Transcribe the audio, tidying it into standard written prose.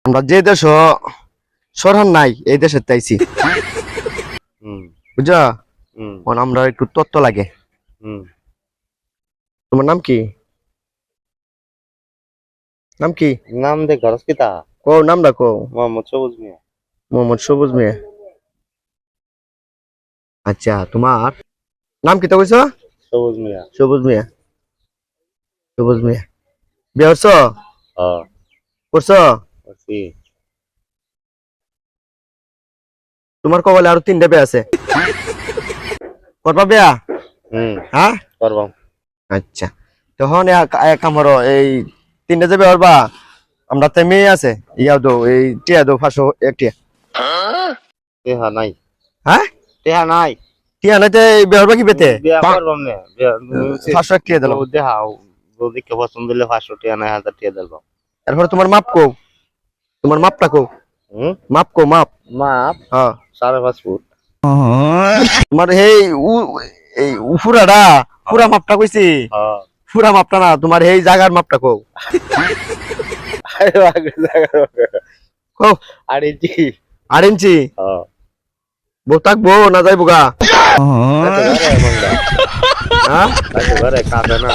আমরা যে দেশ সরহান নাই এই দেশে তাইছি বুঝছো আমরা একটু তত্ত্ব লাগে তোমার নাম কি নাম কি নাম দে ঘরস কিতা কো নামটা কো মোহাম্মদ সবুজ মিয়া মোহাম্মদ সবুজ মিয়া আচ্ছা তোমার নাম কি তো কইছো সবুজ মিয়া সবুজ মিয়া সবুজ মিয়া বিয়ে করছো হ্যাঁ করছো করছি তোমার কপালে আরো 3টা বিয়ে আছে করবা বিয়া হ্যাঁ করবাম আচ্ছা তখন এক কাম করো এই 3টা যে বিয়ে করবা আমরা তো মেয়ে আছে ইয়া দো এই টিয়া দো 500 এক টিয়া টেহা নাই হ্যাঁ টেহা নাই টিয়া নাইতে বিয়ে করবা কি বেতে বিয়া করবাম না 500 এক টিয়া দিলাম দেখাও যদি কে পছন্দ হলে 500 টাকা না 1000 টাকা দিলাম এরপরে তোমার মাপ কো তোমার মাপটা কো মাপ কো মাপ মাপ হ্যাঁ 5.5 ফুট তোমার এই উফুরাটা পুরা মাপটা কইছি হ্যাঁ পুরা মাপটা না তোমার এই জায়গার মাপটা কো কো 8 ইঞ্চি 8 ইঞ্চি হ্যাঁ বউ থাকবো না যাইবো গা আচ্ছা ঘরে হ্যাঁ কাঁদে না